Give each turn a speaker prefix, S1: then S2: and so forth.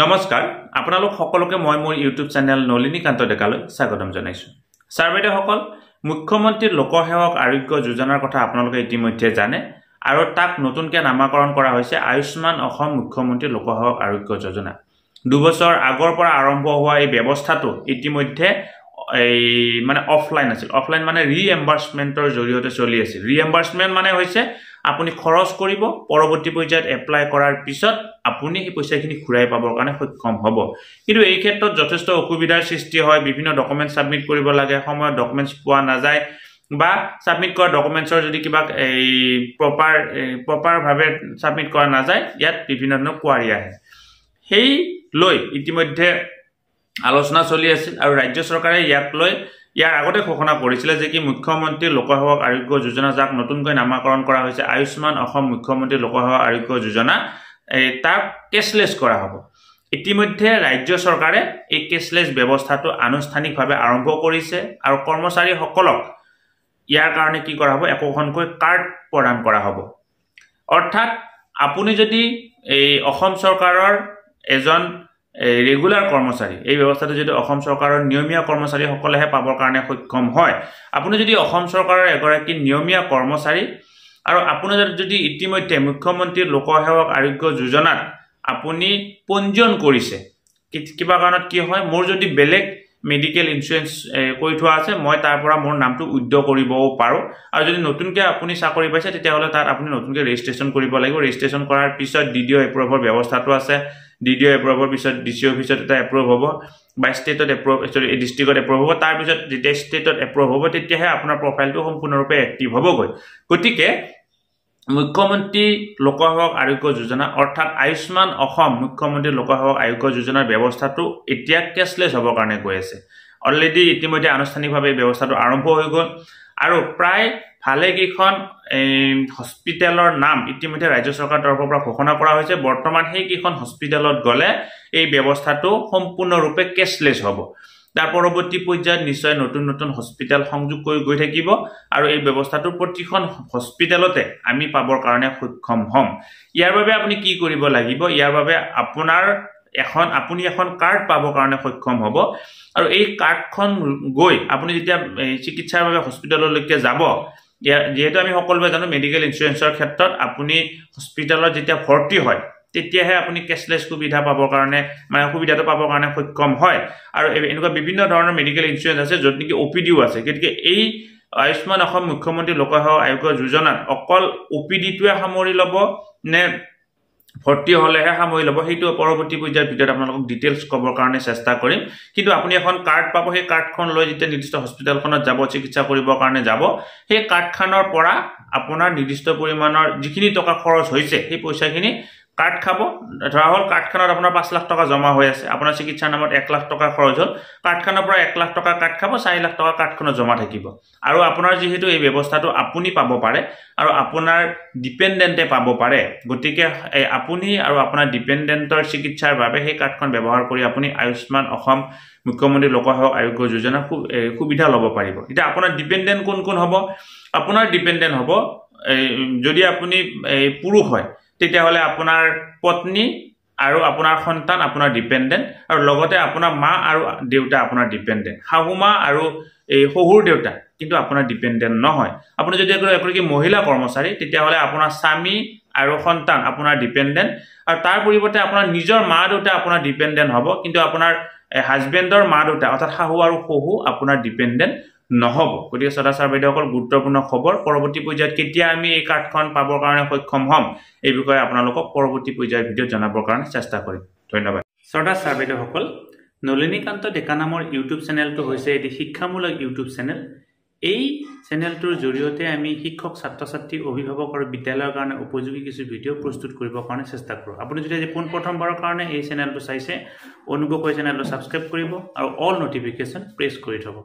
S1: নমস্কাৰ আপোনালোক সকলোকে মই মোৰ ইউটিউব চেনেল নলিনীকান্ত ডেকালৈ স্বাগতম জনাইছো। ছাৰবেদেউসকল, মুখ্যমন্ত্ৰী লোকসেৱক আৰোগ্য যোজনাৰ কথা আপোনালোকে ইতিমধ্যে জানে আৰু তাক নতুনকৈ নামাকৰণ কৰা হৈছে আয়ুষ্মান অসম মুখ্যমন্ত্ৰী লোকসেৱক আৰোগ্য যোজনা। 2 বছৰ আগৰ পৰা আৰম্ভ হোৱা এই ব্যৱস্থাটো ইতিমধ্যে অফলাইন আছিল। অফলাইন মানে ৰিএম্বাৰ্সমেন্টৰ জৰিয়তে চলি আছিল। ৰিএম্বাৰ্সমেন্ট মানে হৈছে আপুনি খৰচ কৰিব, পৰৱৰ্তী পৰ্যায়ত এপ্লাই কৰাৰ পিছত আপুনি এই পইচাখিনি ঘূৰাই পাবৰ কাৰণে সক্ষম হ'ব। কিন্তু এই ক্ষেত্ৰত যথেষ্ট অসুবিধাৰ সৃষ্টি হয়। বিভিন্ন ডকুমেন্ট সাবমিট কৰিব লাগে, সময়ত ডকুমেন্টস পোৱা নাযায় বা সাবমিট কৰা ডকুমেন্টছৰ যদি কিবা প্ৰপাৰ ভাৱে সাবমিট কৰা নাযায়, ইয়াত বিভিন্ন ধৰণৰ কোৱাৰি আহে। সেই লৈ ইতিমধ্যে আলোচনা চলি আছিল আৰু ৰাজ্য চৰকাৰে ইয়াৰ আগতে ঘোষণা কৰিছিল যে কি মুখ্যমন্ত্ৰী লোকসেৱক আৰোগ্য যোজনা, যাক নতুনকৈ নামাকৰণ কৰা হৈছে আয়ুষ্মান অসম মুখ্যমন্ত্ৰী লোকসেৱক আৰোগ্য যোজনা, তাক কেছলেছ কৰা হ'ব। ইতিমধ্যে ৰাজ্য চৰকাৰে এই কেছলেছ ব্যৱস্থাটো আনুষ্ঠানিকভাৱে আৰম্ভ কৰিছে আৰু কৰ্মচাৰীসকলক ইয়াৰ কাৰণে কি কৰা হ'ব, একোখনকৈ কাৰ্ড প্ৰদান কৰা হ'ব। অৰ্থাৎ আপুনি যদি এই অসম চৰকাৰৰ এজন ৰেগুলাৰ কৰ্মচাৰী, এই ব্যৱস্থাটো যদি অসম চৰকাৰৰ নিয়মীয়া কৰ্মচাৰীসকলেহে পাবৰ কাৰণে সক্ষম হয়, আপুনি যদি অসম চৰকাৰৰ এগৰাকী নিয়মীয়া কৰ্মচাৰী আৰু আপুনি যদি ইতিমধ্যে মুখ্যমন্ত্ৰী লোকসেৱক আৰোগ্য যোজনাত আপুনি পঞ্জীয়ন কৰিছে, কিবা কাৰণত কি হয়, মোৰ যদি বেলেগ মেডিকেল ইন্সুৰেন্স কৰি থোৱা আছে, মই তাৰ পৰা মোৰ নামটো উইথড্ৰ কৰিবও পাৰোঁ। আৰু যদি নতুনকৈ আপুনি চাকৰি পাইছে তেতিয়াহ'লে তাত আপুনি নতুনকৈ ৰেজিষ্ট্ৰেশ্যন কৰিব লাগিব। ৰেজিষ্ট্ৰেশ্যন কৰাৰ পিছত ডিডিঅ এপ্ৰুভৰ ব্যৱস্থাটো আছে। ডিডিঅ এপ্ৰুভৰ পিছত ডিচি অফিচত এটা এপ্ৰুভ হ'ব বা ষ্টেটত ডিষ্ট্ৰিক্টত এপ্ৰুভ হ'ব। তাৰপিছত যেতিয়া ষ্টেটত এপ্ৰুভ হ'ব তেতিয়াহে আপোনাৰ প্ৰফাইলটো সম্পূৰ্ণৰূপে এক্টিভ হ'বগৈ। গতিকে মুখ্যমন্ত্ৰী লোকসেৱক আৰোগ্য যোজনা অৰ্থাৎ আয়ুষ্মান অসম মুখ্যমন্ত্ৰী লোকসেৱক আৰোগ্য যোজনাৰ ব্যৱস্থাটো এতিয়া কেছলেছ হ'বৰ কাৰণে গৈ আছে। অলৰেডি ইতিমধ্যে আনুষ্ঠানিকভাৱে এই ব্যৱস্থাটো আৰম্ভ হৈ গ'ল আৰু প্ৰায় ভালেকেইখন হস্পিটেলৰ নাম ইতিমধ্যে ৰাজ্য চৰকাৰৰ তৰফৰ পৰা ঘোষণা কৰা হৈছে। বৰ্তমান সেইকেইখন হস্পিটেলত গ'লে এই ব্যৱস্থাটো সম্পূৰ্ণৰূপে কেছলেছ হ'ব। তাৰ পৰৱৰ্তী পৰ্যায়ত নিশ্চয় নতুন নতুন হস্পিটেল সংযোগ কৰি গৈ থাকিব আৰু এই ব্যৱস্থাটো প্ৰতিখন হস্পিটেলতে আমি পাবৰ কাৰণে সক্ষম হ'ম। ইয়াৰ বাবে আপুনি কি কৰিব লাগিব? ইয়াৰ বাবে আপুনি এখন কাৰ্ড পাবৰ কাৰণে সক্ষম হ'ব আৰু এই কাৰ্ডখন গৈ আপুনি যেতিয়া চিকিৎসাৰ বাবে হস্পিটেললৈকে যাব, যিহেতু আমি সকলোৱে জানো মেডিকেল ইন্সুৰেন্সৰ ক্ষেত্ৰত আপুনি হস্পিটেলত যেতিয়া ভৰ্তি হয় তেতিয়াহে আপুনি কেছলেছ সুবিধা পাবৰ কাৰণে সুবিধাটো পাবৰ কাৰণে সক্ষম হয়। আৰু এনেকুৱা বিভিন্ন ধৰণৰ মেডিকেল ইন্সুৰেন্স আছে য'ত নেকি অপিডিও আছে। গতিকে এই আয়ুষ্মান অসম মুখ্যমন্ত্ৰী লোকসেৱক আৰোগ্য যোজনাত অকল অপিডিটোৱে সামৰি ল'ব নে ভৰ্তি হ'লেহে সামৰি ল'ব, সেইটো পৰৱৰ্তী পৰ্যায়ৰ ভিতৰত আপোনালোকক ডিটেইলছ ক'বৰ কাৰণে চেষ্টা কৰিম। কিন্তু আপুনি এখন কাৰ্ড পাব, সেই কাৰ্ডখন লৈ যেতিয়া নিৰ্দিষ্ট হস্পিটেলখনত যাব, চিকিৎসা কৰিবৰ কাৰণে যাব, সেই কাৰ্ডখনৰ পৰা আপোনাৰ নিৰ্দিষ্ট পৰিমাণৰ যিখিনি টকা খৰচ হৈছে সেই পইচাখিনি কাৰ্ড খাব। ধৰা হ'ল কাৰ্ডখনত আপোনাৰ 5 লাখ টকা জমা হৈ আছে, আপোনাৰ চিকিৎসাৰ নামত 1 লাখ টকা খৰচ হ'ল, কাৰ্ডখনৰ পৰা 1 লাখ টকা কাট খাব, 4 লাখ টকা কাৰ্ডখনত জমা থাকিব। আৰু আপোনাৰ যিহেতু এই ব্যৱস্থাটো আপুনি পাব পাৰে আৰু আপোনাৰ ডিপেণ্ডেণ্টে পাব পাৰে, গতিকে আপুনি আৰু আপোনাৰ ডিপেণ্ডেণ্টৰ চিকিৎসাৰ বাবে সেই কাৰ্ডখন ব্যৱহাৰ কৰি আপুনি আয়ুষ্মান অসম মুখ্যমন্ত্ৰী লোকসেৱক আৰোগ্য যোজনাৰ সুবিধা ল'ব পাৰিব। এতিয়া আপোনাৰ ডিপেণ্ডেণ্ট কোন কোন হ'ব? আপোনাৰ ডিপেণ্ডেণ্ট হ'ব, যদি আপুনি পুৰুষ হয় তেতিয়াহ'লে আপোনাৰ পত্নী আৰু আপোনাৰ সন্তান আপোনাৰ ডিপেণ্ডেণ্ট, আৰু লগতে আপোনাৰ মা আৰু দেউতা আপোনাৰ ডিপেণ্ডেণ্ট। শাহুমা আৰু শহুৰ দেউতা কিন্তু আপোনাৰ ডিপেণ্ডেণ্ট নহয়। আপুনি যদি এগৰাকী মহিলা কৰ্মচাৰী তেতিয়াহ'লে আপোনাৰ স্বামী আৰু সন্তান আপোনাৰ ডিপেণ্ডেণ্ট, আৰু তাৰ পৰিৱৰ্তে আপোনাৰ নিজৰ মা দেউতা আপোনাৰ ডিপেণ্ডেণ্ট হ'ব, কিন্তু আপোনাৰ হাজবেণ্ডৰ মা দেউতা অৰ্থাৎ শাহু আৰু শহু আপোনাৰ ডিপেণ্ডেণ্ট নহ'ব। গতিকে ছাৰ বাইদেউসকল, গুৰুত্বপূৰ্ণ খবৰ। পৰৱৰ্তী পৰ্যায়ত কেতিয়া আমি এই কাৰ্ডখন পাবৰ কাৰণে সক্ষম হ'ম এই বিষয়ে আপোনালোকক পৰৱৰ্তী পৰ্যায়ৰ ভিডিঅ'ত জনাবৰ কাৰণে চেষ্টা কৰিম। ধন্যবাদ। ছাৰ বাইদেউসকল, নলিনীকান্ত ডেকা নামৰ ইউটিউব চেনেলটো হৈছে এটি শিক্ষামূলক ইউটিউব চেনেল। এই চেনেলটোৰ জৰিয়তে আমি শিক্ষক, ছাত্ৰ ছাত্ৰী, অভিভাৱক আৰু বিদ্যালয়ৰ কাৰণে উপযোগী কিছু ভিডিঅ' প্ৰস্তুত কৰিবৰ কাৰণে চেষ্টা কৰোঁ। আপুনি যদি আজি পোনপ্ৰথমবাৰৰ কাৰণে এই চেনেলটো চাইছে, অনুগ্ৰহ কৰি চেনেলটো ছাবস্ক্ৰাইব কৰিব আৰু অল নটিফিকেশ্যন প্ৰেছ কৰি থ'ব।